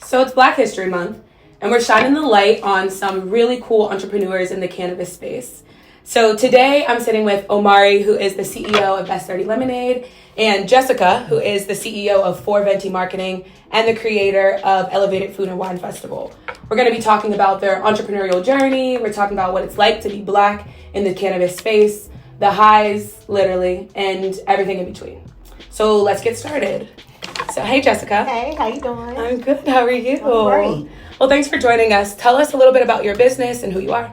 So it's Black History Month, and we're shining the light on some really cool entrepreneurs in the cannabis space. So today I'm sitting with Omari, who is the CEO of Best 30 Lemonade, and Jessica, who is the CEO of 4Venti Marketing and the creator of Elevated Food and Wine Festival. We're going to be talking about their entrepreneurial journey. We're talking about what it's like to be Black in the cannabis space, the highs, literally, and everything in between. So let's get started. So hey, Jessica. Hey, how you doing? I'm good. How are you? I'm great. Well, thanks for joining us. Tell us a little bit about your business and who you are.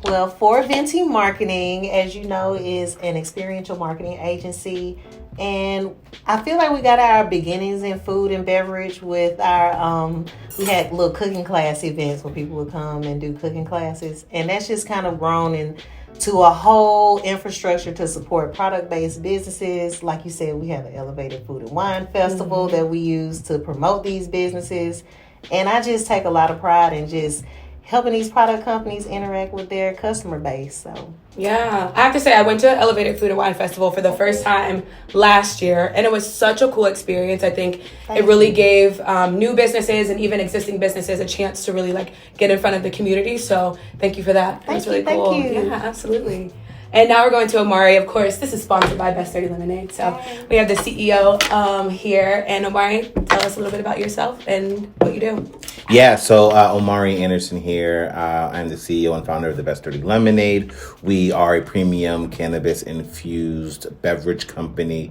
Well, 4Venti Marketing, as you know, is an experiential marketing agency. And I feel like we got our beginnings in food and beverage with our, we had little cooking class events where people would come and do cooking classes. And that's just kind of grown into a whole infrastructure to support product-based businesses. Like you said, we have an Elevated Food and Wine Festival that we use to promote these businesses. And I just take a lot of pride in just helping these product companies interact with their customer base. So yeah, I have to say I went to Elevated Food and Wine Festival for the first time last year, and it was such a cool experience. I think it really gave new businesses and even existing businesses a chance to really get in front of the community. So thank you for that. That was really cool. Thank you. Yeah, absolutely. And now we're going to Omari. Of course, this is sponsored by Best 30 Lemonade. So we have the CEO here. And Omari, tell us a little bit about yourself and what you do. Yeah, so Omari Anderson here. I'm the CEO and founder of the Best 30 Lemonade. We are a premium cannabis-infused beverage company.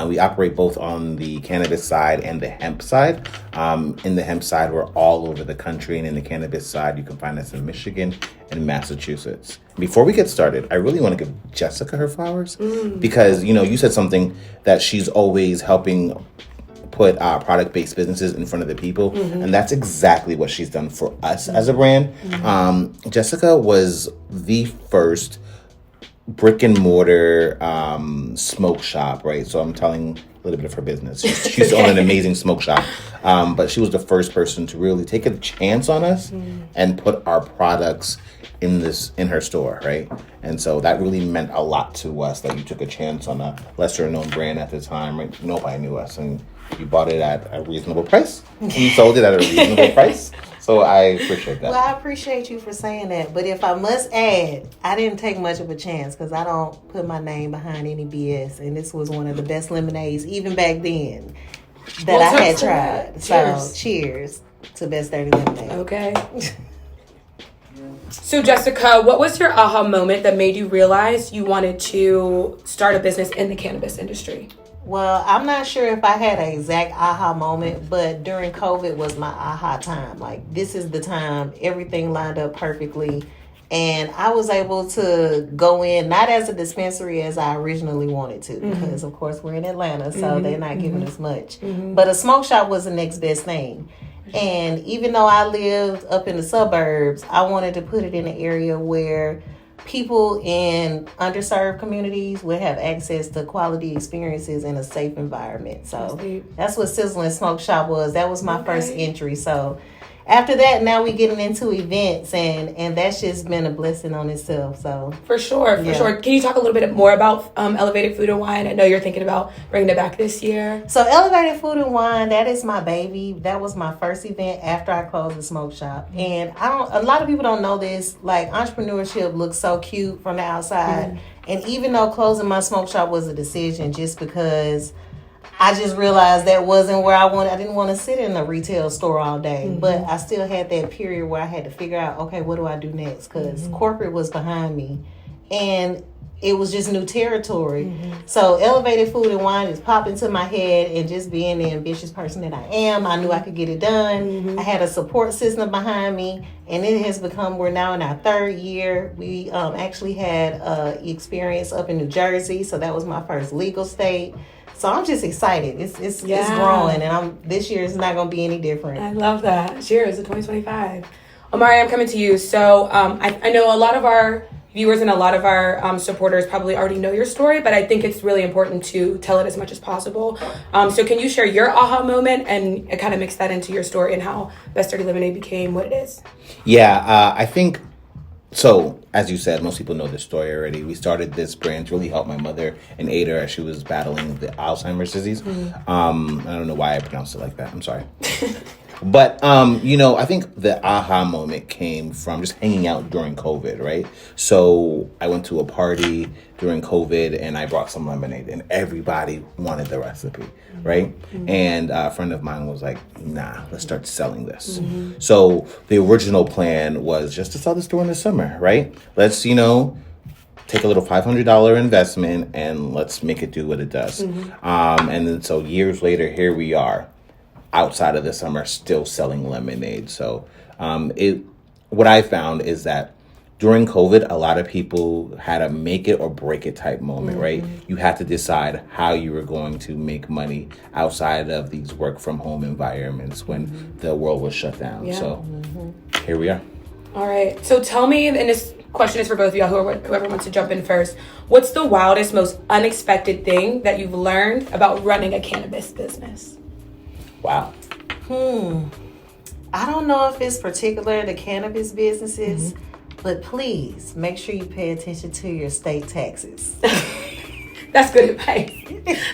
We operate both on the cannabis side and the hemp side. In the hemp side, we're all over the country. And in the cannabis side, you can find us in Michigan and Massachusetts. Before we get started, I really want to give Jessica her flowers because, you said something that she's always helping put product-based businesses in front of the people. And that's exactly what she's done for us as a brand. Jessica was the first brick and mortar smoke shop, right? So I'm telling a little bit of her business. She used to own an amazing smoke shop. But she was the first person to really take a chance on us and put our products in her store, right? And so that really meant a lot to us that you took a chance on a lesser known brand at the time, right? Nobody knew us, and you bought it at a reasonable price. You sold it at a reasonable price. So I appreciate that. Well, I appreciate you for saying that. But if I must add, I didn't take much of a chance because I don't put my name behind any BS. And this was one of the best lemonades, even back then, that I had tried. So cheers to Best 30 Lemonade. Okay. So Jessica, what was your aha moment that made you realize you wanted to start a business in the cannabis industry? Well, I'm not sure if I had an exact aha moment, but during COVID was my aha time. This is the time, everything lined up perfectly. And I was able to go in, not as a dispensary as I originally wanted to, because of course we're in Atlanta, so they're not giving us much. But a smoke shop was the next best thing. And even though I lived up in the suburbs, I wanted to put it in an area where people in underserved communities would have access to quality experiences in a safe environment. So that's what Sizzling Smoke Shop was. That was my first entry. So after that, now we're getting into events, and that's just been a blessing on itself. So For sure. Can you talk a little bit more about Elevated Food and Wine? I know you're thinking about bringing it back this year. So Elevated Food and Wine, that is my baby. That was my first event after I closed the smoke shop. And a lot of people don't know this. Entrepreneurship looks so cute from the outside. And even though closing my smoke shop was a decision, just because I just realized that wasn't where I didn't want to sit in a retail store all day. But I still had that period where I had to figure out, okay, what do I do next? Because corporate was behind me. And it was just new territory. So Elevated Food and Wine just popped into my head, and just being the ambitious person that I am, I knew I could get it done. I had a support system behind me, and it has become, we're now in our third year. We actually had experience up in New Jersey, so that was my first legal state. So I'm just excited. It's growing, and this year is not going to be any different. I love that. Cheers to 2025. Omari, I'm coming to you. So I know a lot of our viewers and a lot of our supporters probably already know your story, but I think it's really important to tell it as much as possible. So can you share your aha moment and kind of mix that into your story and how Best 30 Lemonade became what it is? Yeah, I think So, as you said, most people know this story already. We started this brand to really help my mother and aid her as she was battling the Alzheimer's disease. I don't know why I pronounced it like that. I'm sorry. But I think the aha moment came from just hanging out during COVID, right? So I went to a party during COVID and I brought some lemonade and everybody wanted the recipe, right? And a friend of mine was like, nah, let's start selling this. So the original plan was just to sell this during the summer, right? Let's, take a little $500 investment and let's make it do what it does. And then so years later, here we are outside of the summer still selling lemonade. So what I found is that during COVID, a lot of people had a make it or break it type moment, right? You had to decide how you were going to make money outside of these work from home environments when the world was shut down. Yeah. So here we are. All right. So tell me, and this question is for both of y'all, whoever wants to jump in first. What's the wildest, most unexpected thing that you've learned about running a cannabis business? Wow. I don't know if it's particular to cannabis businesses, but please make sure you pay attention to your state taxes. That's good advice.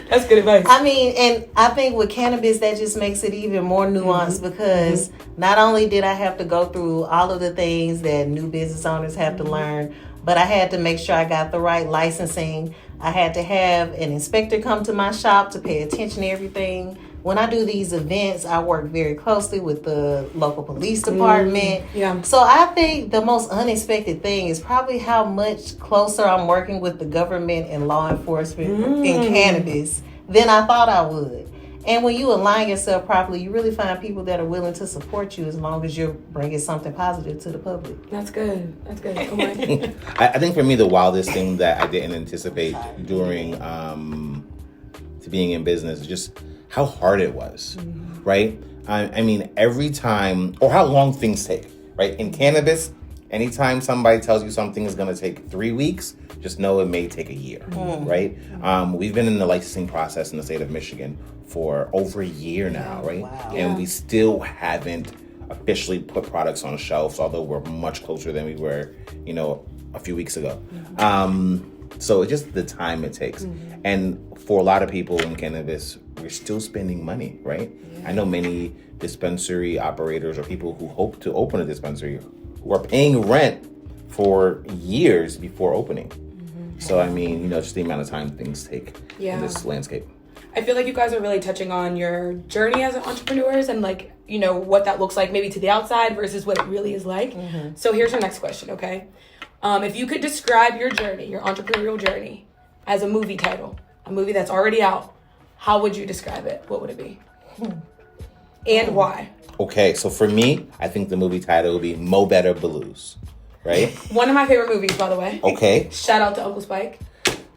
That's good advice. I mean, and I think with cannabis, that just makes it even more nuanced because not only did I have to go through all of the things that new business owners have to learn, but I had to make sure I got the right licensing. I had to have an inspector come to my shop to pay attention to everything. When I do these events, I work very closely with the local police department. Yeah. So I think the most unexpected thing is probably how much closer I'm working with the government and law enforcement in cannabis than I thought I would. And when you align yourself properly, you really find people that are willing to support you as long as you're bringing something positive to the public. That's good. That's good. Oh my. I think for me, the wildest thing that I didn't anticipate during to being in business is just how hard it was, right? I mean, every time, or how long things take, right? In cannabis, anytime somebody tells you something is going to take 3 weeks, just know it may take a year, right? We've been in the licensing process in the state of Michigan for over a year now, right? Wow. And we still haven't officially put products on shelves, although we're much closer than we were, a few weeks ago. So it's just the time it takes. And for a lot of people in cannabis, we're still spending money, right? Yeah. I know many dispensary operators or people who hope to open a dispensary who are paying rent for years before opening. So, I mean, just the amount of time things take in this landscape. I feel like you guys are really touching on your journey as entrepreneurs and what that looks like maybe to the outside versus what it really is like. So here's your next question, okay? If you could describe your journey, your entrepreneurial journey, as a movie title, a movie that's already out, how would you describe it? What would it be? And why? Okay, so for me, I think the movie title would be Mo Better Blues, right? One of my favorite movies, by the way. Okay. Shout out to Uncle Spike.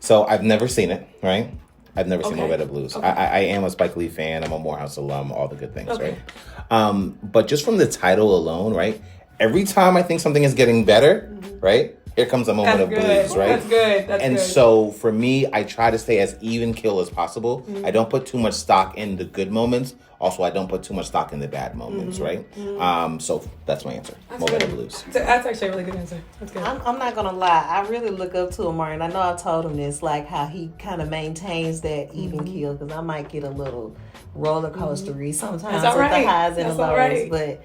So I've never seen it, right? I've never seen Okay. Mo Better Blues. Okay. I am a Spike Lee fan. I'm a Morehouse alum, all the good things, Okay. right? But just from the title alone, right? Every time I think something is getting better, right? Here comes a moment of blues, right? That's good. And so for me, I try to stay as even keel as possible. I don't put too much stock in the good moments. Also, I don't put too much stock in the bad moments, right? So that's my answer. Mo Better Blues. That's actually a really good answer. That's good. I'm not gonna lie. I really look up to Omar, and I know I told him this, like how he kind of maintains that even keel. Because I might get a little roller coastery sometimes That's all with the right. highs and That's the all lows, right. but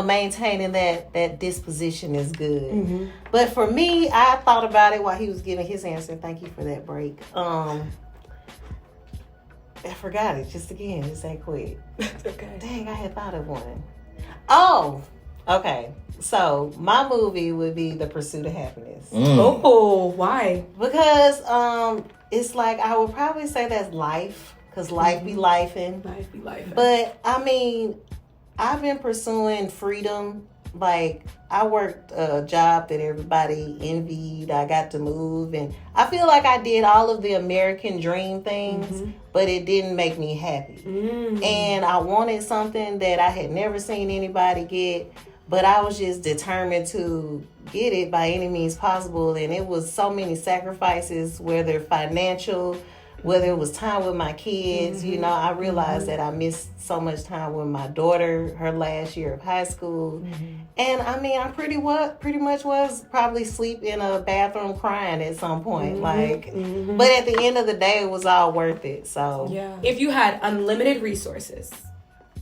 maintaining that disposition is good. But for me, I thought about it while he was giving his answer. Thank you for that break. I forgot it just that quick. It's okay. Dang, I had thought of one. Oh, okay. So my movie would be The Pursuit of Happiness. Oh, why? Because it's like I would probably say that's life. Because life be lifing. Life be life. But I mean, I've been pursuing freedom. Like, I worked a job that everybody envied. I got to move. And I feel like I did all of the American dream things, but it didn't make me happy. And I wanted something that I had never seen anybody get, but I was just determined to get it by any means possible. And it was so many sacrifices, whether financial, whether it was time with my kids. I realized that I missed so much time with my daughter, her last year of high school. And I mean, I pretty much was probably sleep in a bathroom crying at some point. But at the end of the day, it was all worth it. So yeah. If you had unlimited resources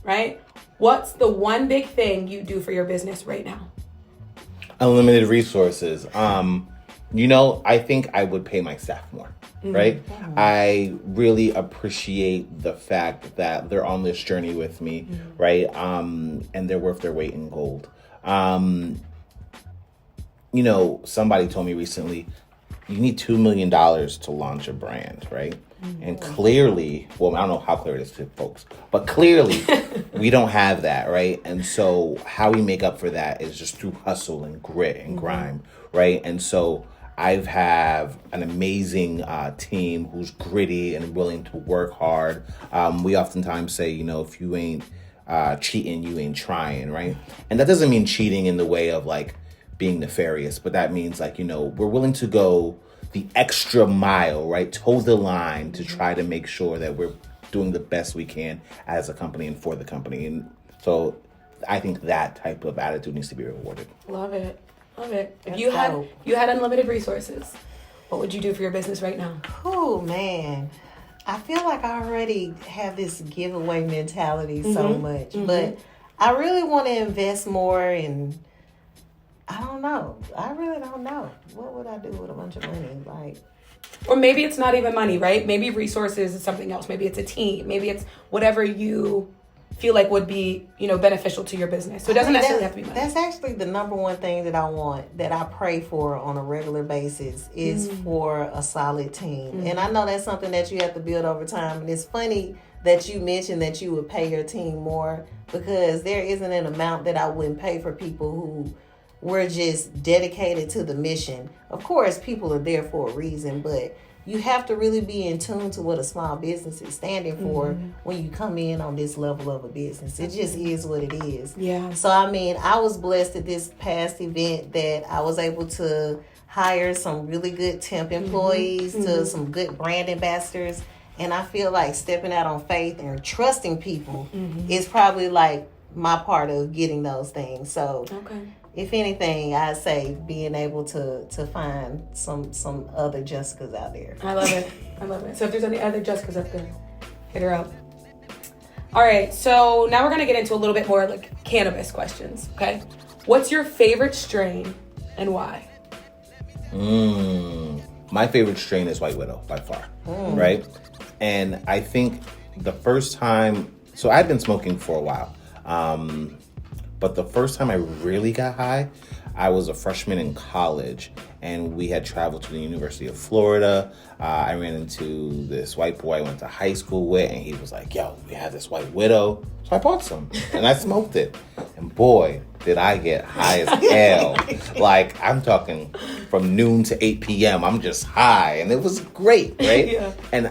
right? What's the one big thing you do for your business right now? Unlimited resources. I think I would pay my staff more, right? I really appreciate the fact that they're on this journey with me, right? And they're worth their weight in gold. Somebody told me recently, you need $2 million to launch a brand, right? And clearly, well, I don't know how clear it is to folks, but clearly we don't have that, right? And so how we make up for that is just through hustle and grit and grime, right? And so I have an amazing team who's gritty and willing to work hard. We oftentimes say, if you ain't cheating, you ain't trying, right? And that doesn't mean cheating in the way of like being nefarious, but that means like, we're willing to go the extra mile, right? Toe the line to try to make sure that we're doing the best we can as a company and for the company. And so I think that type of attitude needs to be rewarded. Love it. If That's you dope. had unlimited resources, what would you do for your business right now? Oh man, I feel like I already have this giveaway mentality so much, but I really want to invest more in. I don't know. I really don't know. What would I do with a bunch of money? Like, or maybe it's not even money, right? Maybe resources is something else. Maybe it's a team. Maybe it's whatever you feel like would be, beneficial to your business. So it doesn't necessarily have to be money. That's actually the number one thing that I want, that I pray for on a regular basis, is for a solid team. And I know that's something that you have to build over time. And it's funny that you mentioned that you would pay your team more, because there isn't an amount that I wouldn't pay for people who were just dedicated to the mission. Of course, people are there for a reason, but you have to really be in tune to what a small business is standing for when you come in on this level of a business. It just is what it is. Yeah. So, I was blessed at this past event that I was able to hire some really good temp employees to some good brand ambassadors. And I feel like stepping out on faith and trusting people is probably like my part of getting those things. So, if anything, I'd say being able to find some other Jessicas out there. I love it. So if there's any other Jessicas up there, hit her up. All right, so now we're going to get into a little bit more like cannabis questions, okay? What's your favorite strain and why? My favorite strain is White Widow by far, right? And I think the first time, so I've been smoking for a while, but the first time I really got high, I was a freshman in college, and we had traveled to the University of Florida. I ran into this white boy I went to high school with, and he was like, yo, we have this White Widow. So I bought some, and I smoked it. And boy, did I get high as hell. Like, I'm talking from noon to 8 p.m. I'm just high, and it was great, right? Yeah. And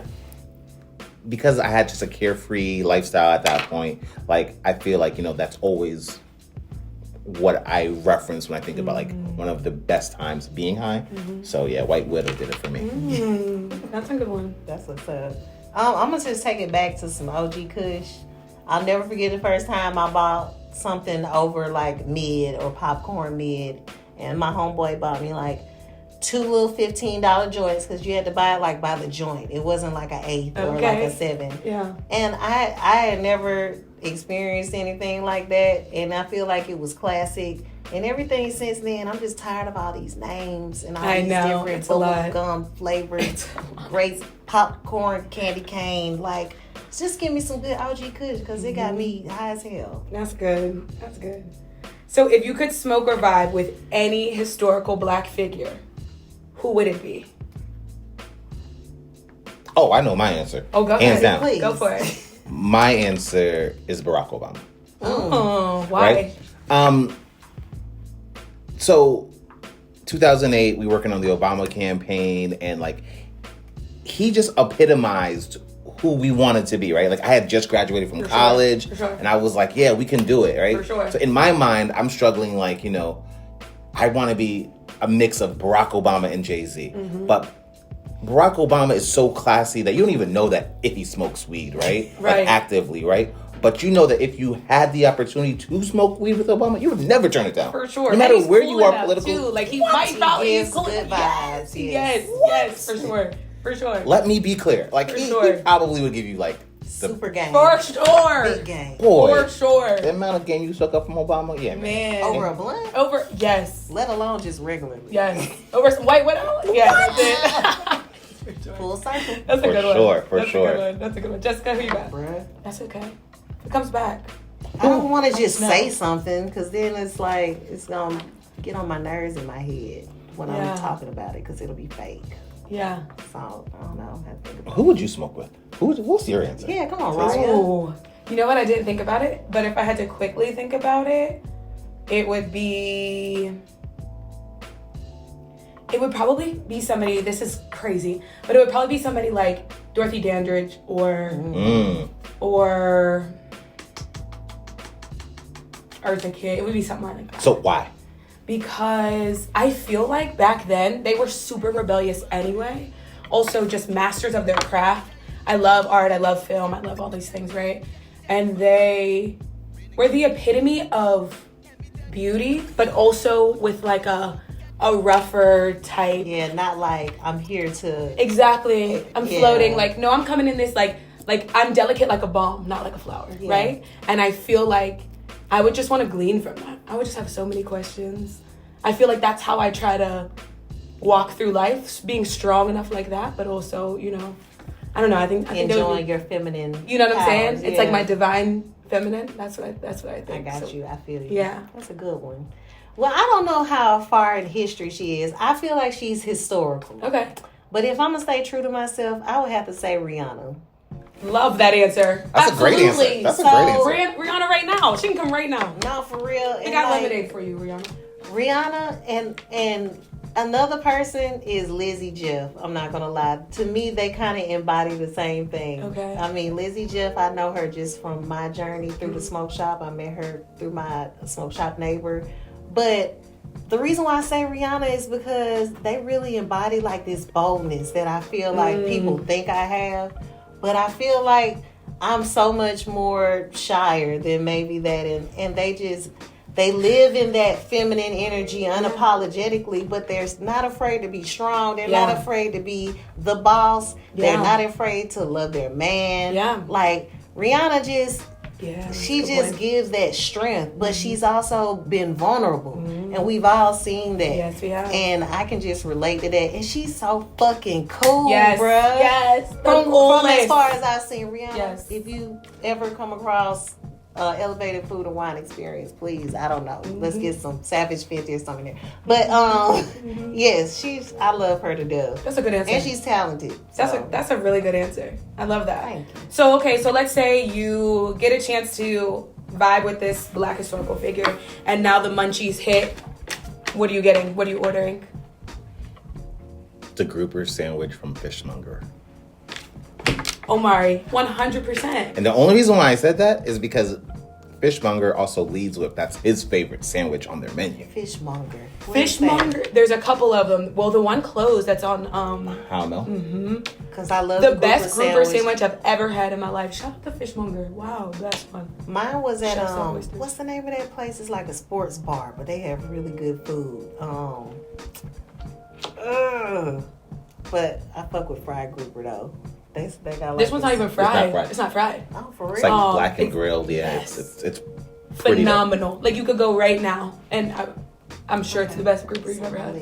because I had just a carefree lifestyle at that point, like, I feel like, that's always what I reference when I think about like one of the best times being high. So yeah, White Widow did it for me. That's a good one. That's what's up. I'm gonna just take it back to some OG Kush. I'll never forget the first time I bought something over like mid or popcorn mid, and my homeboy bought me like 2 little $15 joints, because you had to buy it like by the joint. It wasn't like an 8 or like a 7. Yeah. And I had never experienced anything like that, and I feel like it was classic. And everything since then, I'm just tired of all these names and all these different bubblegum flavored grape popcorn candy cane. Like, just give me some good OG Kush, because it got me high as hell. That's good. So if you could smoke or vibe with any historical Black figure, who would it be? Oh, I know my answer. Oh, go Hands ahead. down. Please. Go for it. My answer is Barack Obama. Oh, why? Right? So 2008, we were working on the Obama campaign, and like, he just epitomized who we wanted to be, right? Like, I had just graduated from college, and I was like, yeah, we can do it, right? For sure. So in my mind, I'm struggling, like, I want to be a mix of Barack Obama and Jay-Z. But Barack Obama is so classy that you don't even know that if he smokes weed, right? Right. Like, actively, right? But you know that if you had the opportunity to smoke weed with Obama, you would never turn it down. For sure. No matter and he's where cool you are enough, politically. too. Like, he might probably gives good vibes. Yes, for sure. Let me be clear. Like, he probably would give you like Super game. For sure. Big game. Boy, For sure. the amount of game you took up from Obama, yeah, Man. Over a blunt? Over, yes. Let alone just regularly. Yes. Over some white widow? Yes, that's it. Full cycle. That's a For good one. sure, for That's sure. a good one. That's a good one. Jessica, who you got? Bruh. That's okay. It comes back. I don't want to just No. say something because then it's like it's going to get on my nerves in my head when Yeah. I'm talking about it because it'll be fake. Yeah. So, I don't know. I have to think about Who would you smoke with? What's your answer? it. Yeah, come on, Ryan. Oh. You know what? I didn't think about it, but if I had to quickly think about it, it would probably be somebody, this is crazy, but it would probably be somebody like Dorothy Dandridge or Eartha Kitt. It would be something like that. So why? Because I feel like back then they were super rebellious anyway. Also just masters of their craft. I love art, I love film, I love all these things, right? And they were the epitome of beauty, but also with like a rougher type. Yeah, not like I'm here to. Exactly. I'm Yeah. floating. Like, no, I'm coming in this like I'm delicate like a bomb, not like a flower, Yeah. right? And I feel like I would just want to glean from that. I would just have so many questions. I feel like that's how I try to walk through life, being strong enough like that, but also, you know, I don't know. I think that would Enjoying be, your feminine. you know what I'm saying? powers, It's like my divine feminine. That's what I I think. got So, you. I feel you. Yeah. That's a good one. Well, I don't know how far in history she is. I feel like she's historical. Okay. But if I'm going to stay true to myself, I would have to say Rihanna. Love that answer. That's a great answer. Absolutely. That's a So- great answer. Rihanna right now. She can come right now. No, for real. I And got like, lemonade for you, Rihanna. Rihanna and another person is Lizzie Jeff. I'm not gonna lie. To me, they kind of embody the same thing. Okay. I mean, Lizzie Jeff, I know her just from my journey through the smoke shop. I met her through my smoke shop neighbor. But the reason why I say Rihanna is because they really embody like this boldness that I feel like people think I have. But I feel like I'm so much more shyer than maybe that. And they live in that feminine energy unapologetically, but they're not afraid to be strong. They're not afraid to be the boss. They're not afraid to love their man. Yeah. Like Rihanna she good just point. gives that strength, but she's also been vulnerable. And we've all seen that. Yes, we have. And I can just relate to that. And she's so fucking cool, Yes, bruh. yes. From Coolest. as far as I've seen Rihanna, Yes. if you ever come across elevated food and wine experience, please, I don't know. Let's get some Savage 50 or something there. But yes, I love her to death. That's a good answer. And she's talented. That's a really good answer. I love that. Thank you. So let's say you get a chance to vibe with this Black historical figure, and now the munchies hit. What are you getting? What are you ordering? The grouper sandwich from Fishmonger. Omari, 100%. And the only reason why I said that is because Fishmonger also leads with that's his favorite sandwich on their menu. Fishmonger. Fishmonger. There's a couple of them. Well, the one closed that's on How no? Because I love the best grouper sandwich I've ever had in my life. Shout out to Fishmonger. Wow, that's fun. Mine was at Chef's Oysters. what's the name of that place? It's like a sports bar, but they have really good food. But I fuck with fried grouper though. They got like This one's not even fried. fried. It's not fried. Oh, for real? It's like Oh, black and it's- grilled. Yeah, yes. it's pretty dope. Phenomenal. Like you could go right now, and I'm sure it's the best grouper you've ever had.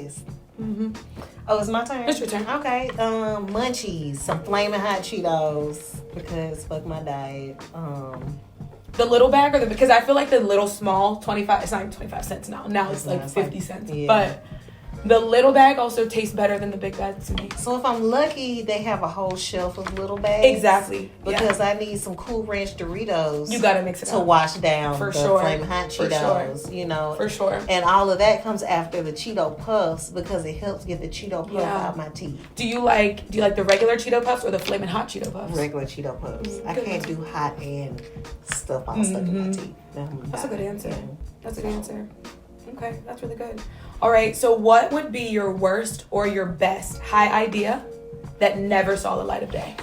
Oh, it's my turn? It's your turn. Okay. Munchies. Some flaming hot Cheetos. Because fuck my diet. The little bag or because I feel like the little small 25. It's not even 25 cents now. Now it's like It's 50 like- cents. yeah. But the little bag also tastes better than the big bag to me. So if I'm lucky, they have a whole shelf of little bags. Exactly. Because I need some Cool Ranch Doritos. You gotta mix it to up. wash down For the sure. flaming hot For Cheetos. You know. For sure. And all of that comes after the Cheeto Puffs because it helps get the Cheeto Puff Yeah. out my teeth. Do you like the regular Cheeto Puffs or the flaming hot Cheeto Puffs? Regular Cheeto Puffs. I Good can't answer. do hot and stuff all stuck in my teeth. That's a good answer. That's a good answer. Okay, that's really good. All right, so what would be your worst or your best high idea that never saw the light of day?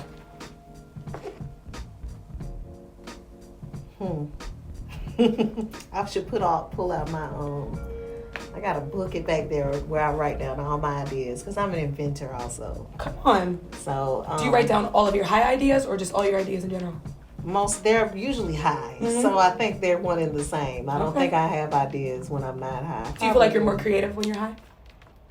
I should pull out my I gotta book it back there where I write down all my ideas because I'm an inventor also. Come on. So Do you write down all of your high ideas or just all your ideas in general? they're usually high. So I think they're one and the same. I don't think I have ideas when I'm not high. Do you feel like you're more creative when you're high?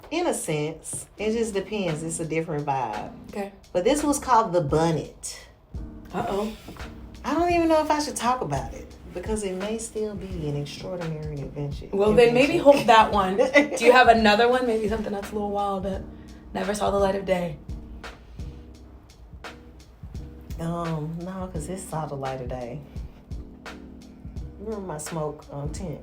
In a sense. It just depends. It's a different vibe. Okay. But this was called the Bunnet. Uh-oh. I don't even know if I should talk about it because it may still be an extraordinary invention. Well, then maybe hold that one. Do you have another one? Maybe something that's a little wild that never saw the light of day? No, because this saw the light of day. You remember my smoke tent?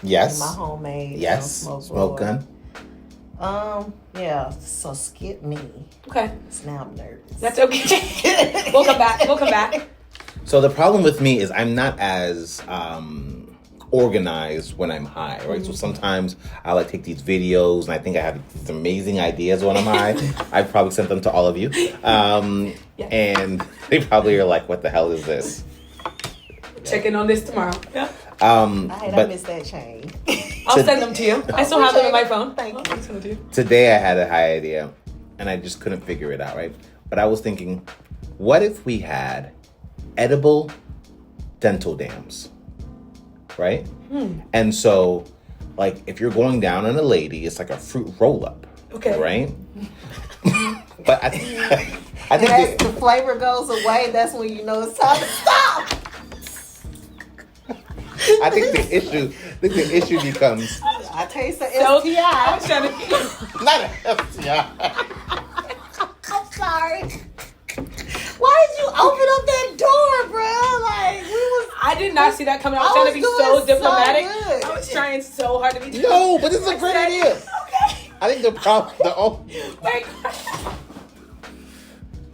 Yes. My homemade smoke blower. gun. Yeah, so skip me. Okay. So now I'm nervous. That's okay. We'll come back. So the problem with me is I'm not as organized when I'm high, right? So sometimes I like take these videos and I think I have these amazing ideas when I'm high. I've probably sent them to all of you. And they probably are like, what the hell is this? Checking on this tomorrow. Yeah. I missed that chain. I'll send them to you. I still have them on my phone. Thank you. I'll send them to you. Today I had a high idea and I just couldn't figure it out, right? But I was thinking, what if we had edible dental dams, right? And so, like, if you're going down on a lady, it's like a fruit roll-up, Okay. right? But I think As the flavor goes away, that's when you know it's time to stop. I think the issue becomes I taste the So, STI. I was trying to... not a STI. I'm sorry. Why did you open up that door, bro? Like, I did not see that coming. I was I trying was to be doing so so diplomatic. good. I was trying so hard to be No, but this is a great idea. Okay. I think the problem, Wait.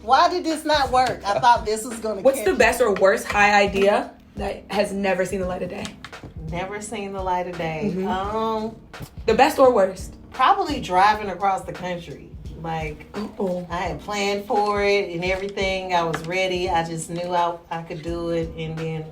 Why did this not work? I thought this was gonna. What's the best or worst high idea that has never seen the light of day? Never seen the light of day. The best or worst? Probably driving across the country. Like, Oh. I had planned for it and everything. I was ready. I just knew I could do it, and then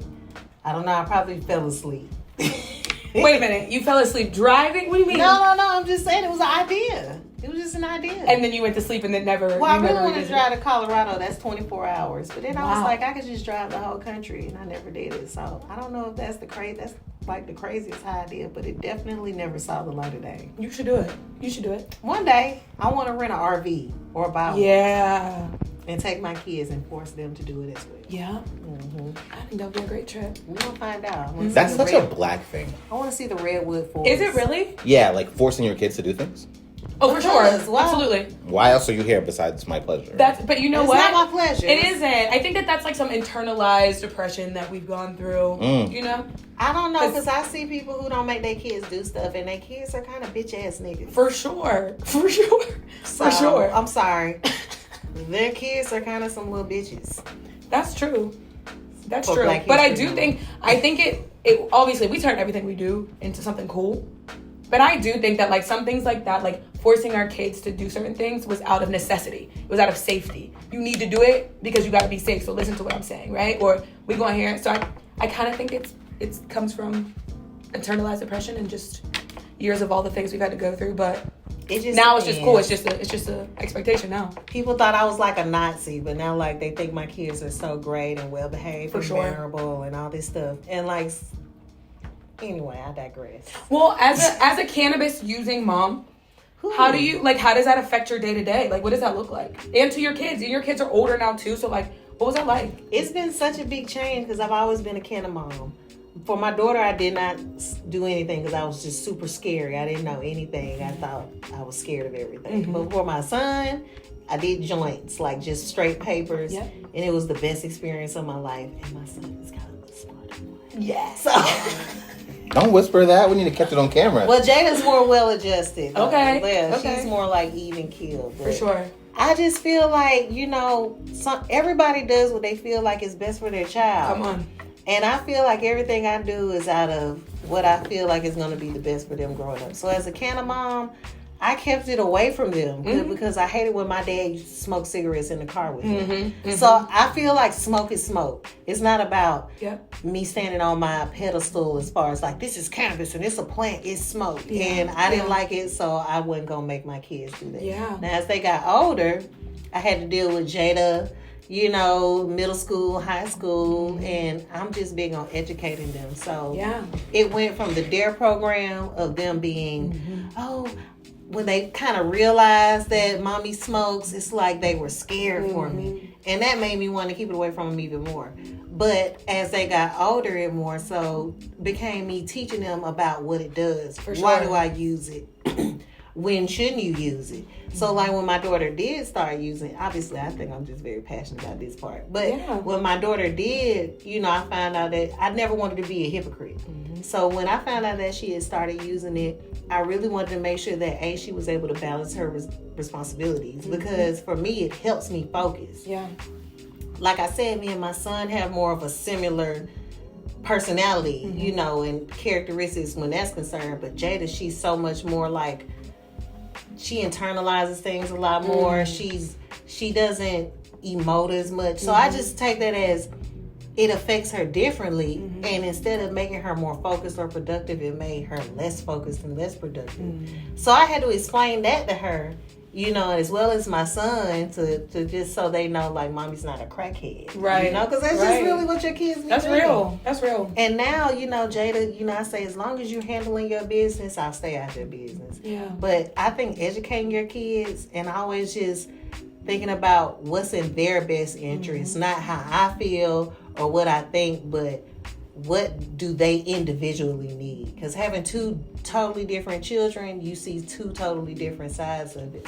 I don't know. I probably fell asleep. Wait a minute. You fell asleep driving? What do you mean? No. I'm just saying it was an idea. It was just an idea. And then you went to sleep and then never. Well, I you really never want to revisited. drive to Colorado. That's 24 hours. But then I was Wow. like, I could just drive the whole country, and I never did it. So I don't know if that's that's like the craziest idea, but it definitely never saw the light of day. You should do it. You should do it. One day, I want to rent an RV or buy one Yeah. and take my kids and force them to do it as well. Yeah. I think that would be a great trip. We're going to find out. I wanna that's see the such a red- black thing. I want to see the redwood forest. Is it really? Yeah, like forcing your kids to do things. Oh, for sure. Because, wow. Absolutely. Why else are you here besides my pleasure? But you know It's what? not my pleasure. It isn't. I think that's like some internalized depression that we've gone through. You know? I don't know, because I see people who don't make their kids do stuff, and their kids are kind of bitch-ass niggas. For sure. For sure. For So, sure. I'm sorry. Their kids are kind of some little bitches. That's true. That's For true. Black But I History do Month. think it obviously we turn everything we do into something cool. But I do think that like some things like that, like forcing our kids to do certain things was out of necessity. It was out of safety. You need to do it because you got to be safe. So listen to what I'm saying, right? Or we go in here. So I kind of think it comes from internalized depression and just years of all the things we've had to go through. But It just now it's just cool. depends. It's just a expectation now. People thought I was like a Nazi, but now like they think my kids are so great and well behaved For and sure. venerable and all this stuff. And like, anyway, I digress. Well, as a cannabis using mom, how does that affect your day to day? Like, what does that look like? And to your kids, and your kids are older now too. So like, what was that like? It's been such a big change because I've always been a canna mom. For my daughter, I did not do anything because I was just super scary. I didn't know anything. I thought I was scared of everything. But for my son, I did joints, like just straight papers. Yep. And it was the best experience of my life. And my son is kind of a smart boy. Yes. So, Don't whisper that. We need to catch it on camera. well, Jada's more well-adjusted. Okay, Yeah, okay. she's more like even killed. For sure. I just feel like, everybody does what they feel like is best for their child. Come on. And I feel like everything I do is out of what I feel like is going to be the best for them growing up. So as a canna mom, I kept it away from them because I hated when my dad used to smoke cigarettes in the car with me. So I feel like smoke is smoke. It's not about me standing on my pedestal as far as like, this is cannabis and it's a plant, it's smoke. Yeah. And I didn't like it, so I wasn't going to make my kids do that. Yeah. Now as they got older, I had to deal with Jada middle school, high school, and I'm just big on educating them. So Yeah. it went from the DARE program of them being, when they kind of realized that mommy smokes, it's like they were scared for me. And that made me want to keep it away from them even more. But as they got older, it more so became me teaching them about what it does. For sure. Why do I use it? When shouldn't you use it? So like when my daughter did start using, obviously I think I'm just very passionate about this part. But when my daughter did, I found out that I never wanted to be a hypocrite. So when I found out that she had started using it, I really wanted to make sure that she was able to balance her responsibilities, because for me it helps me focus. Yeah. Like I said, me and my son have more of a similar personality, and characteristics when that's concerned. But Jada, she's so much more like, she internalizes things a lot more. She doesn't emote as much. So I just take that as it affects her differently. And instead of making her more focused or productive, it made her less focused and less productive. So I had to explain that to her, as well as my son, to just so they know, like, mommy's not a crackhead. Right. Because that's just really what your kids need. That's real. That's real. And now, Jada, I say, as long as you're handling your business, I'll stay out your business. Yeah. But I think educating your kids and always just thinking about what's in their best interest, not how I feel or what I think, but what do they individually need? Because having two totally different children, you see two totally different sides of it.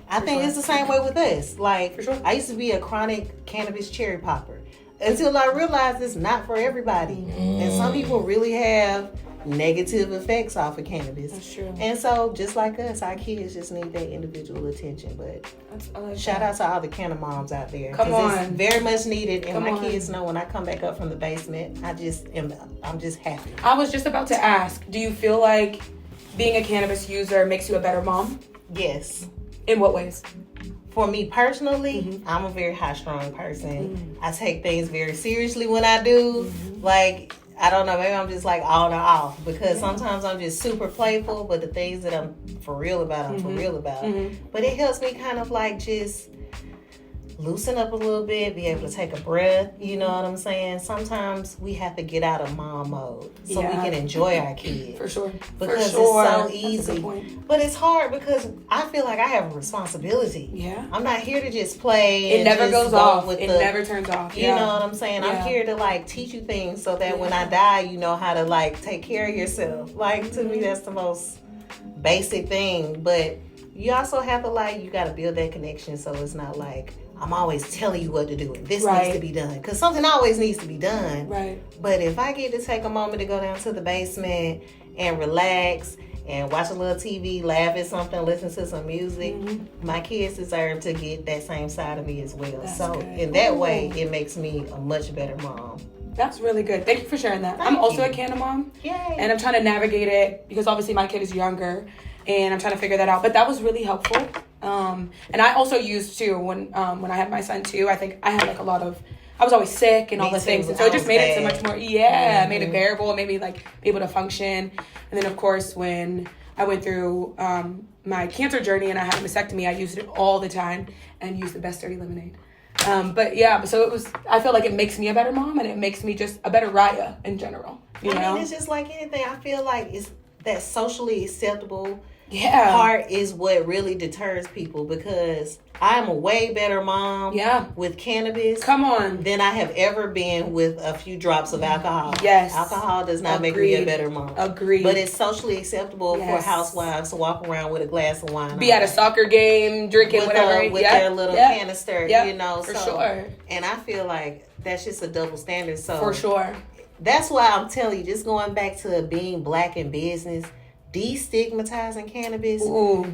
I think it's the same way with us. Like, I used to be a chronic cannabis cherry popper until I realized it's not for everybody. And some people really have negative effects off of cannabis. That's true. And so, just like us, our kids just need that individual attention. But shout out to all the canna moms out there. Come on. It's very much needed. And my kids know when I come back up from the basement, I'm just happy. I was just about to ask, do you feel like being a cannabis user makes you a better mom? Yes. In what ways? For me personally, I'm a very high-strung person. I take things very seriously when I do. Like, I don't know, maybe I'm just like on or off, because sometimes I'm just super playful, but the things that I'm for real about, I'm for real about. But it helps me kind of like just loosen up a little bit, be able to take a breath, you know what I'm saying? Sometimes we have to get out of mom mode so we can enjoy our kids. For sure. Because it's so easy. But it's hard because I feel like I have a responsibility. Yeah. I'm not here to just play. It never goes off. It never turns off. You know what I'm saying? I'm here to like teach you things so that when I die, you know how to like take care of yourself. Like, to me, that's the most basic thing. But you also have to like, you got to build that connection so it's not like, I'm always telling you what to do and this needs to be done. Because something always needs to be done. Right. But if I get to take a moment to go down to the basement and relax and watch a little TV, laugh at something, listen to some music, my kids deserve to get that same side of me as well. That's so good. In that way, it makes me a much better mom. That's really good. Thank you for sharing that. I'm also a canna mom. Yay. And I'm trying to navigate it because obviously my kid is younger and I'm trying to figure that out. But that was really helpful. And I also used too when I had my son too. I think I had like I was always sick and all the things, and so it just made it so much more. It made it bearable. It made me like be able to function. And then of course when I went through my cancer journey and I had a mastectomy, I used it all the time and used the Best Dirty Lemonade. So I feel like it makes me a better mom and it makes me just a better Raya in general. You know? It's just like anything. I feel like it's that socially acceptable part is what really deters people, because I'm a way better mom with cannabis than I have ever been with a few drops of alcohol. Yes. Alcohol does not make me a better mom. Agreed. But it's socially acceptable for housewives to walk around with a glass of wine. Be at a soccer game, drinking whatever. With their little canister, you know. For sure. And I feel like that's just a double standard. So for sure. That's why I'm telling you, just going back to being black in business, destigmatizing cannabis,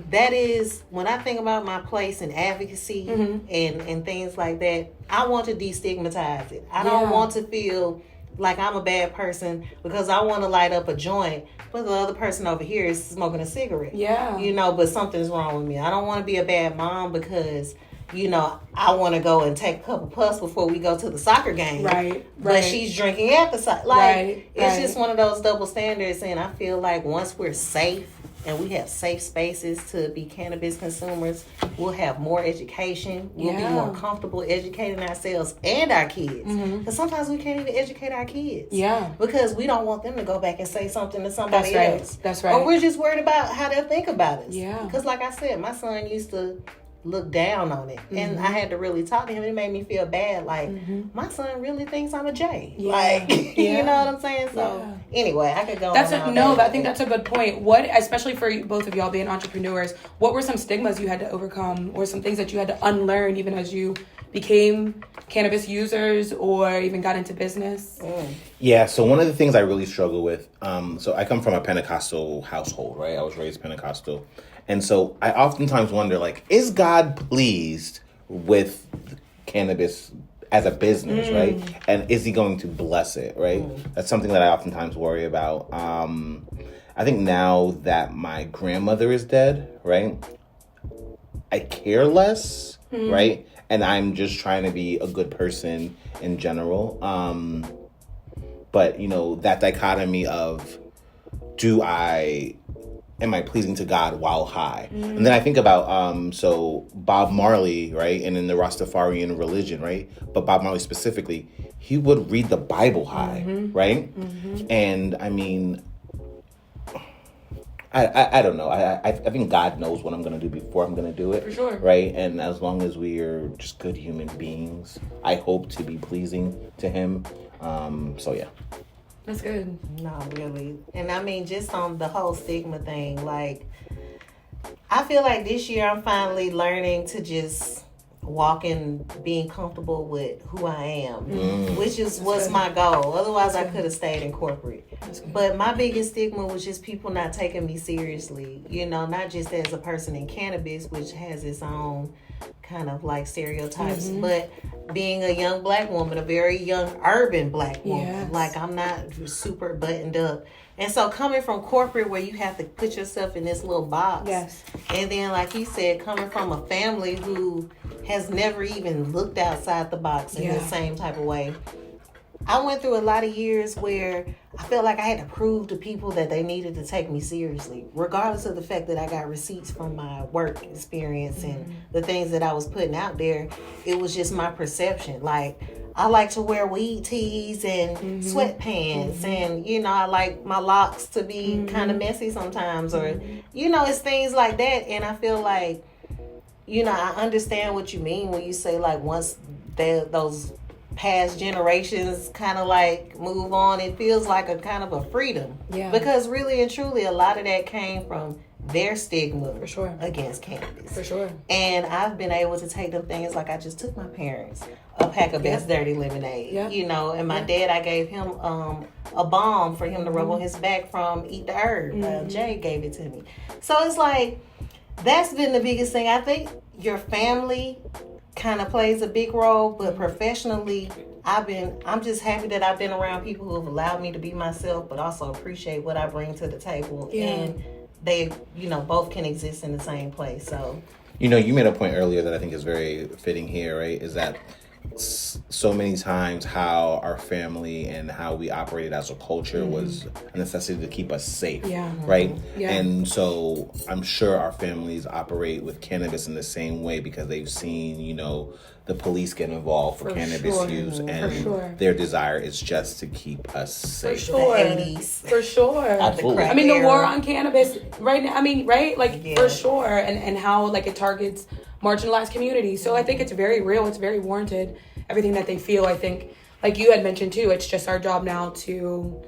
that is, when I think about my place in advocacy and things like that, I want to destigmatize it. I don't want to feel like I'm a bad person because I want to light up a joint, but the other person over here is smoking a cigarette. Yeah. You know, but something's wrong with me. I don't want to be a bad mom because, you know, I want to go and take a couple puffs before we go to the soccer game. Right. But she's drinking at the soccer. Like, it's just one of those double standards. And I feel like once we're safe and we have safe spaces to be cannabis consumers, we'll have more education. We'll be more comfortable educating ourselves and our kids. Because sometimes we can't even educate our kids. Yeah. Because we don't want them to go back and say something to somebody else. That's right. Or we're just worried about how they'll think about us. Yeah. Because like I said, my son used to look down on it. And I had to really talk to him. It made me feel bad. Like, my son really thinks I'm a J. Yeah. Like, you know what I'm saying? So, anyway, I could go on. I think that's a good point. What, especially for both of y'all being entrepreneurs, what were some stigmas you had to overcome or some things that you had to unlearn even as you became cannabis users or even got into business? Yeah, so one of the things I really struggle with, so I come from a Pentecostal household, right? I was raised Pentecostal. And so I oftentimes wonder, like, is God pleased with cannabis as a business, right? And is he going to bless it, right? That's something that I oftentimes worry about. I think now that my grandmother is dead, right? I care less, right? And I'm just trying to be a good person in general. But, you know, that dichotomy of am I pleasing to God while high? And then I think about, so Bob Marley, right? And in the Rastafarian religion, right? But Bob Marley specifically, he would read the Bible high, right? And I mean, I don't know. I think God knows what I'm going to do before I'm going to do it. For sure. Right? And as long as we are just good human beings, I hope to be pleasing to him. So yeah. That's good. No, really. And I mean, just on the whole stigma thing, like, I feel like this year I'm finally learning to just walk in being comfortable with who I am, which was my goal. Otherwise, I could have stayed in corporate. But my biggest stigma was just people not taking me seriously, you know, not just as a person in cannabis, which has its own kind of like stereotypes, but being a young black woman, a very young urban black woman, like I'm not super buttoned up. And so coming from corporate where you have to put yourself in this little box, and then like he said, coming from a family who has never even looked outside the box in the same type of way, I went through a lot of years where I felt like I had to prove to people that they needed to take me seriously, regardless of the fact that I got receipts from my work experience and the things that I was putting out there. It was just my perception. Like, I like to wear weed tees and sweatpants, and, you know, I like my locks to be kind of messy sometimes, or, you know, it's things like that. And I feel like, you know, I understand what you mean when you say, like, once those past generations kind of like move on, it feels like a kind of a freedom. Because really and truly, a lot of that came from their stigma against cannabis. And I've been able to take them things, like I just took my parents a pack of Best Dirty Lemonade, you know, and my dad, I gave him a balm for him to rub on his back from Eat the Herb. Jay gave it to me. So it's like, that's been the biggest thing. I think your family kind of plays a big role, but professionally, I'm just happy that I've been around people who have allowed me to be myself, but also appreciate what I bring to the table. And they, you know, both can exist in the same place. So, you know, you made a point earlier that I think is very fitting here, right? Is that so many times how our family and how we operated as a culture was a necessity to keep us safe, right? And so I'm sure our families operate with cannabis in the same way because they've seen, you know, the police get involved for cannabis use, and their desire is just to keep us safe. For sure. Absolutely. I mean, the war on cannabis right now, I mean, right? Like, for sure. And how, like, it targets marginalized communities. So I think it's very real. It's very warranted. Everything that they feel, I think, like you had mentioned too, it's just our job now to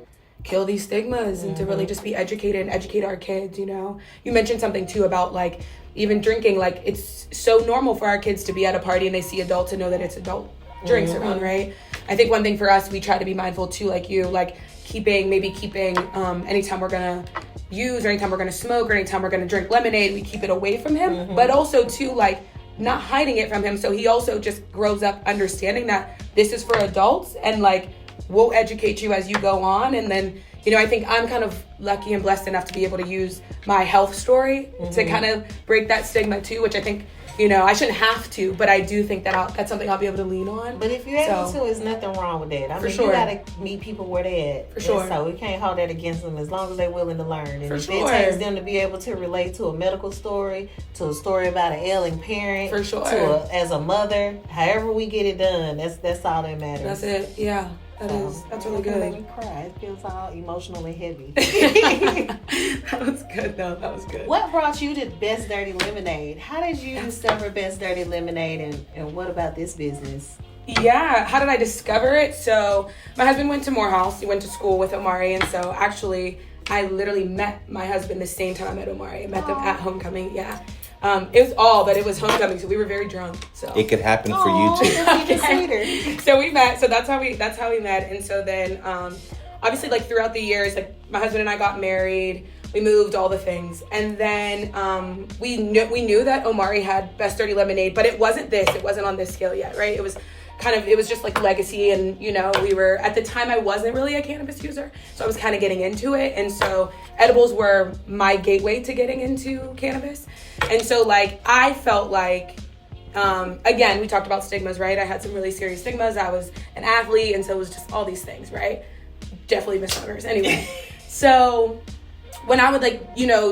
kill these stigmas and to really just be educated and educate our kids, you know? You mentioned something too about, like, even drinking. Like, it's so normal for our kids to be at a party and they see adults and know that it's adult drinks around, right? I think one thing for us, we try to be mindful too, like you, like keeping anytime we're gonna use or anytime we're gonna smoke or anytime we're gonna drink lemonade, we keep it away from him, but also too, like, not hiding it from him, so he also just grows up understanding that this is for adults, and like we'll educate you as you go on. And then, you know, I think I'm kind of lucky and blessed enough to be able to use my health story to kind of break that stigma too, which I think, you know, I shouldn't have to, but I do think that that's something I'll be able to lean on. But if you're able to, there's nothing wrong with that. I mean, sure. You gotta meet people where they're at. For sure. So we can't hold that against them as long as they're willing to learn. And if sure. it takes them to be able to relate to a medical story, to a story about an ailing parent, for sure, as a mother, however we get it done, that's all that matters. That's it. Yeah. That's really good. It made me cry. It feels all emotionally heavy. That was good though. That was good. What brought you to Best Dirty Lemonade? How did you discover Best Dirty Lemonade, and what about this business? Yeah, how did I discover it? So my husband went to Morehouse. He went to school with Omari, and so actually I literally met my husband the same time I met Omari. I met them at homecoming. Yeah. It was homecoming, so we were very drunk. So it could happen for you too. So we met. So that's how we met. And so then, obviously, like throughout the years, like my husband and I got married. We moved, all the things, and then we knew that Omari had Best Dirty Lemonade, but it wasn't this. It wasn't on this scale yet, right? It was just like legacy, and you know, we were at the time I wasn't really a cannabis user, so I was kind of getting into it, and so edibles were my gateway to getting into cannabis. And so like I felt like again, we talked about stigmas, right? I had some really serious stigmas. I was an athlete, and so it was just all these things, right? Definitely misnomers. Anyway, so when I would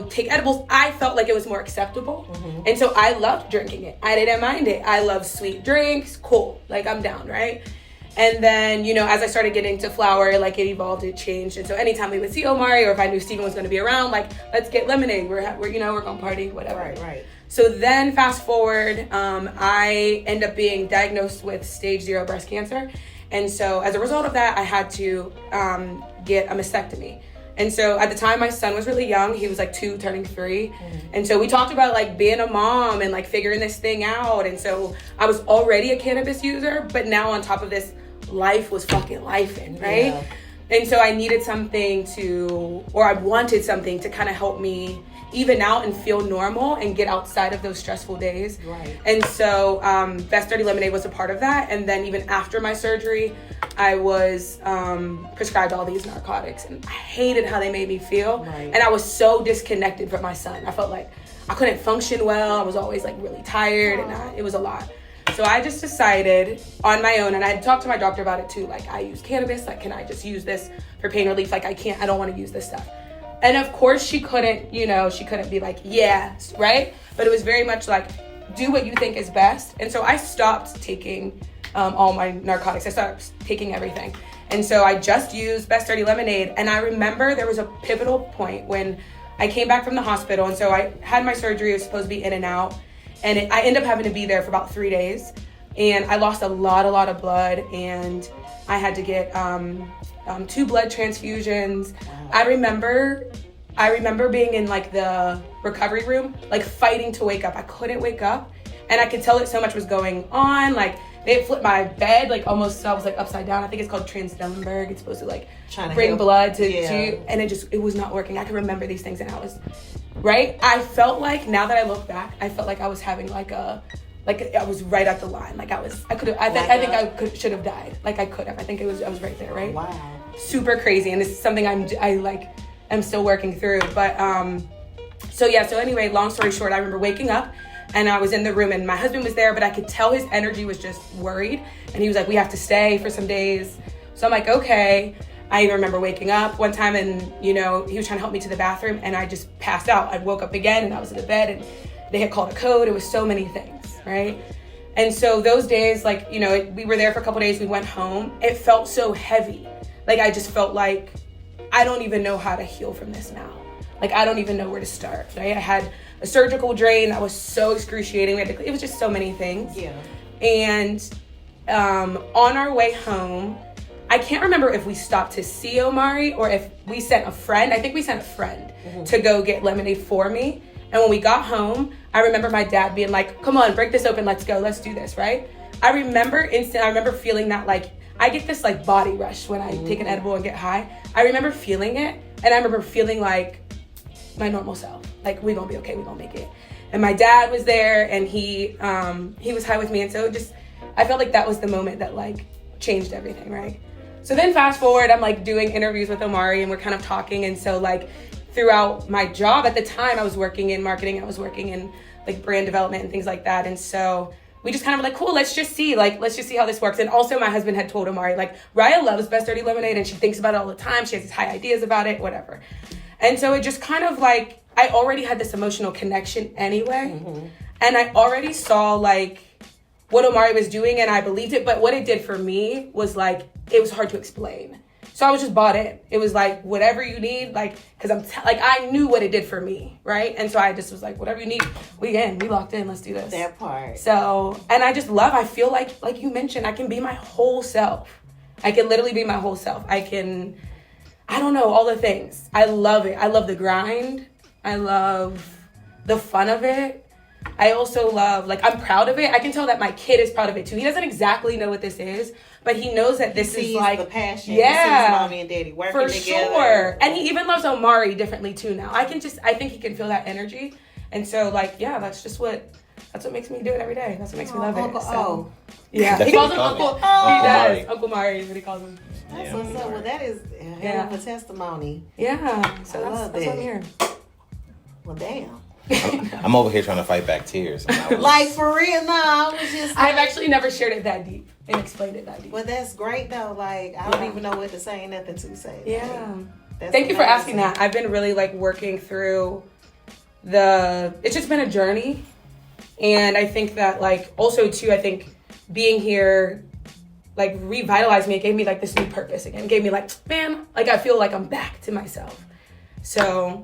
take edibles, I felt like it was more acceptable. And so I loved drinking it. I didn't mind it. I love sweet drinks. Cool. Like I'm down, right? And then, as I started getting to flower, like it evolved, it changed. And so anytime we would see Omari, or if I knew Steven was going to be around, like, let's get lemonade. We're going to party, whatever. Right. So then fast forward, I end up being diagnosed with stage 0 breast cancer. And so as a result of that, I had to get a mastectomy. And so at the time, my son was really young. He was like 2, turning 3. And so we talked about like being a mom and like figuring this thing out. And so I was already a cannabis user, but now on top of this, life was fucking lifing, right? Yeah. And so I needed I wanted something to kind of help me even out and feel normal and get outside of those stressful days. Right. And so Best Dirty Lemonade was a part of that. And then even after my surgery, I was prescribed all these narcotics, and I hated how they made me feel. Right. And I was so disconnected from my son. I felt like I couldn't function well. I was always like really tired, and it was a lot. So I just decided on my own, and I had talked to my doctor about it too. Like, I use cannabis. Like, can I just use this for pain relief? Like, I don't want to use this stuff. And of course she couldn't be like, yeah, right? But it was very much like, do what you think is best. And so I stopped taking all my narcotics. I stopped taking everything. And so I just used Best Dirty Lemonade. And I remember there was a pivotal point when I came back from the hospital. And so I had my surgery. It was supposed to be in and out. And I ended up having to be there for about 3 days. And I lost a lot of blood. And I had to get 2 blood transfusions. Wow. I remember being in like the recovery room, like fighting to wake up. I couldn't wake up. And I could tell that so much was going on. Like, they had flipped my bed, like almost, so I was like upside down. I think it's called Transdellenberg. It's supposed to like bring blood to, and it was not working. I could remember these things, and I was, right? I felt like, now that I look back, I felt like I was having I was right at the line. Like I think I should have died. Like I could have. I think I was right there, right? Wow. Super crazy. And this is something I'm still working through. But, so anyway, long story short, I remember waking up, and I was in the room, and my husband was there, but I could tell his energy was just worried. And he was like, we have to stay for some days. So I'm like, okay. I even remember waking up one time, and, he was trying to help me to the bathroom, and I just passed out. I woke up again, and I was in the bed, and they had called a code. It was so many things, right? And so those days, we were there for a couple days. We went home. It felt so heavy. Like, I just felt like I don't even know how to heal from this now. Like, I don't even know where to start, right? I had a surgical drain that was so excruciating. It was just so many things. Yeah. And on our way home, I can't remember if we stopped to see Omari or if we sent a friend. I think we sent a friend to go get lemonade for me. And when we got home, I remember my dad being like, come on, break this open. Let's go. Let's do this, right? I remember feeling that, like, I get this like body rush when I take an edible and get high. I remember feeling it, and I remember feeling like my normal self. Like, we gonna be okay, we gonna make it. And my dad was there, and he was high with me, and so I felt like that was the moment that like changed everything, right? So then fast forward, I'm like doing interviews with Omari and we're kind of talking. And so like throughout my job at the time, I was working in marketing, I was working in like brand development and things like that. And so we just kind of were like, cool, let's just see how this works. And also my husband had told Omari, like, Raya loves Best Dirty Lemonade and she thinks about it all the time. She has these high ideas about it, whatever. And so it just kind of like, I already had this emotional connection anyway. Mm-hmm. And I already saw like what Omari was doing and I believed it. But what it did for me was like, it was hard to explain. So I was just bought in. It was like, whatever you need, like, because I knew what it did for me, right? And so I just was like, whatever you need, we locked in, let's do this. That part. So, and I feel like you mentioned, I can be my whole self. I can literally be my whole self. I don't know, all the things. I love it. I love the grind. I love the fun of it. I also love, like, I'm proud of it. I can tell that my kid is proud of it too. He doesn't exactly know what this is, but he knows that this is like the passion. Yeah, he sees mommy and daddy working for together. sure. And he even loves Omari differently too now. I think he can feel that energy, and so like that's what makes me do it every day. That's what makes me love Uncle it. So, O. yeah, he calls him Uncle. He does. Uncle Mari is what he calls him. That's what's up. Well, that is a hell of a testimony. Yeah. So that's what I'm hearing. Well, damn. I'm over here trying to fight back tears. Like, for real? No, I was just... I've actually never shared it that deep and explained it that deep. Well, that's great, though. Like, I don't even know what to say, nothing to say. Yeah. Like, thank you for asking that. I've been really, like, working through it's just been a journey. And I think that, like, also, too, I think being here, like, revitalized me. It gave me, like, this new purpose again. It gave me, like, bam, like, I feel like I'm back to myself. So...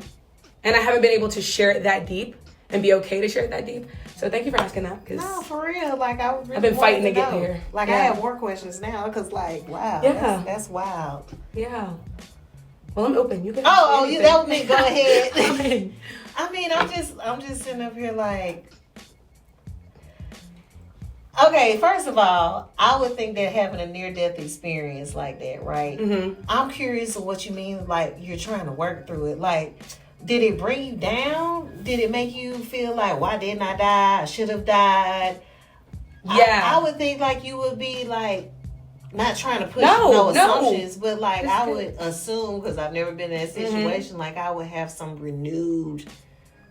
And I haven't been able to share it that deep and be okay to share it that deep. So thank you for asking that. No, for real. Like, I've been fighting to get here. Like, I have more questions now because, like, wow. Yeah. That's wild. Yeah. Well, I'm open. You can. That would mean go ahead. I mean, I'm just sitting up here like. Okay, first of all, I would think that having a near-death experience like that, right? Mm-hmm. I'm curious of what you mean, like, you're trying to work through it. Like, did it bring you down? Did it make you feel like, why didn't I die? I should have died. Yeah. I would think, like, you would be, like, not trying to push no assumptions, but, like, I would assume, because I've never been in that situation, like, I would have some renewed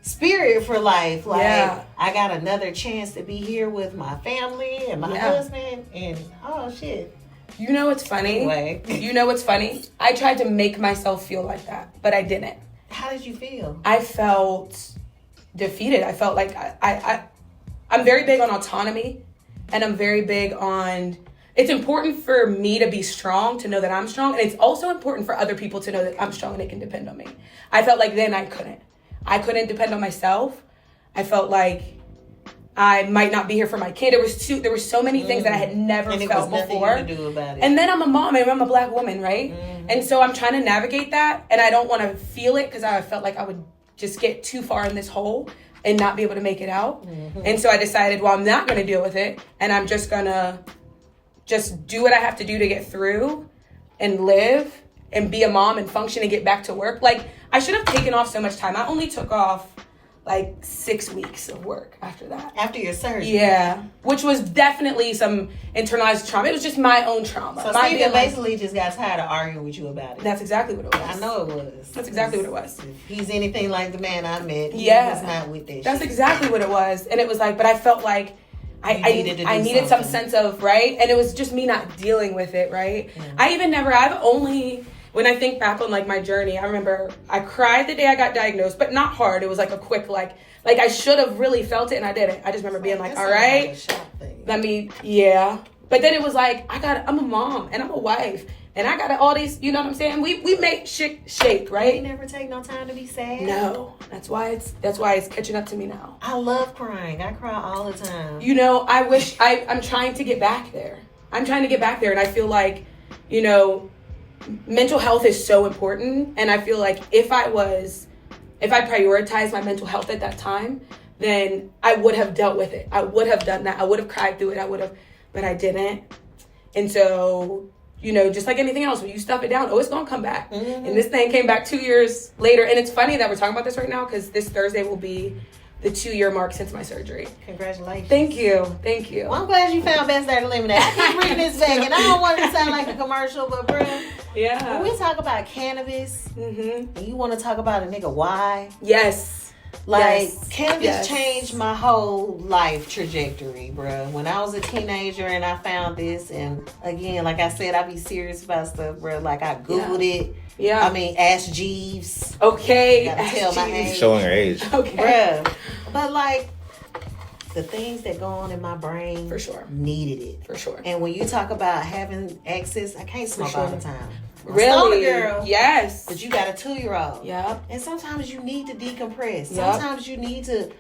spirit for life. Like, I got another chance to be here with my family and my husband, and, oh, shit. You know what's funny? Anyway. You know what's funny? I tried to make myself feel like that, but I didn't. How did you feel? I felt defeated. I felt like I'm very big on autonomy, and I'm very big on, it's important for me to be strong, to know that I'm strong, and it's also important for other people to know that I'm strong and they can depend on me. I felt like then I couldn't depend on myself. I felt like I might not be here for my kid. There were so many things that I had never felt before. To do about it. And then I'm a mom and I'm a Black woman, right? Mm-hmm. And so I'm trying to navigate that, and I don't want to feel it because I felt like I would just get too far in this hole and not be able to make it out. Mm-hmm. And so I decided, well, I'm not going to deal with it, and I'm just going to just do what I have to do to get through and live and be a mom and function and get back to work. Like, I should have taken off so much time. I only took off like 6 weeks of work after that. After your surgery? Yeah. Which was definitely some internalized trauma. It was just my own trauma. So Steven basically just got tired of arguing with you about it. That's exactly what it was. I know it was. That's exactly what it was. If he's anything like the man I met, he was not with that That's exactly what it was. And it was like, but I felt like I needed some sense of, right? And it was just me not dealing with it, right? Yeah. When I think back on, like, my journey, I remember I cried the day I got diagnosed, but not hard. It was, like, a quick, like I should have really felt it, and I didn't. I just remember being like, all right, But then it was like, I'm a mom, and I'm a wife, and I got all these, you know what I'm saying? We make shit shake, right? You never take no time to be sad? No. That's why it's catching up to me now. I love crying. I cry all the time. You know, I'm trying to get back there. And I feel like, you know, mental health is so important, and I feel like if I prioritized my mental health at that time, then I would have dealt with it. I would have done that. I would have cried through it. But I didn't. And so, you know, just like anything else, when you stuff it down, it's gonna come back. Mm-hmm. And this thing came back 2 years later. And it's funny that we're talking about this right now, because this Thursday will be the 2-year mark since my surgery. Congratulations. Thank you. Well, I'm glad you found Best Dirty Lemonade. I keep bringing this back, and I don't want it to sound like a commercial, but bro, Yeah. when we talk about cannabis, and you want to talk about a nigga why? Yes. Like, Yes. cannabis Yes. changed my whole life trajectory, bro. When I was a teenager and I found this, and again, like I said, I be serious about stuff, bro. Like, I Googled it. Yeah. I mean, ask Jeeves. Okay. Gotta tell my Jeez. age. Showing her age. Okay. Bruh. But, like, the things that go on in my brain For sure. needed it. For sure. And when you talk about having access, I can't smoke all sure. the time. I'm a Really? stoner girl. Yes. But you got a 2-year-old. Yep. And sometimes you need to decompress. Yep. Sometimes you need to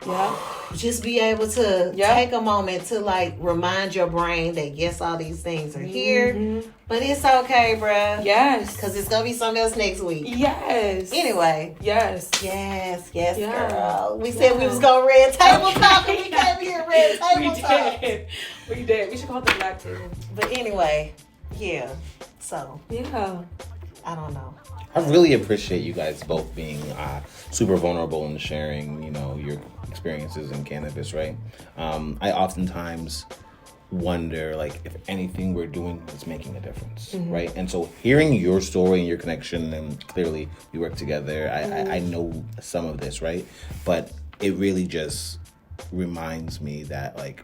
Yep. just be able to Yep. take a moment to like remind your brain that yes, all these things are here. Mhm. But it's okay, bruh. Yes. Because it's going to be something else next week. Yes. Anyway. Yes. Yes, Yeah. girl. We said we was going to red table talk and we came here red table talk. We did. We should call it the black table. But anyway, yeah. So, Yeah. I don't know. I really appreciate you guys both being super vulnerable and sharing, you know, your experiences in cannabis, right? I oftentimes wonder, like, if anything we're doing is making a difference, right? And so hearing your story and your connection, and clearly you work together, I know some of this, right? But it really just reminds me that, like,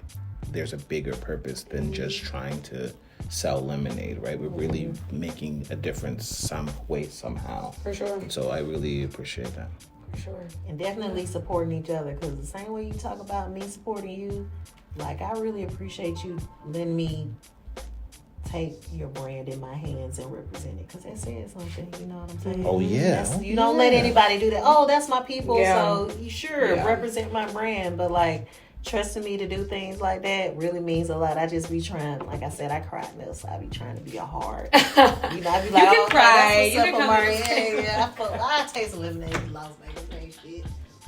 there's a bigger purpose than just trying to sell lemonade, right? We're really making a difference some way, somehow. For sure. And so I really appreciate that. For sure. And definitely supporting each other, because the same way you talk about me supporting you, like, I really appreciate you letting me take your brand in my hands and represent it, because that says something, you know what I'm saying? Oh, yeah. You don't let anybody do that. Oh, that's my people, Yeah. so you sure Yeah. represent my brand, but like, trusting me to do things like that really means a lot. I just be trying, like I said, I cry milk, so I be trying to be a hard. You know, I be like, You can oh, cry. that's You what's can up, come Amari. here. Yeah, I taste some lemonade in Las Vegas. Ain't shit.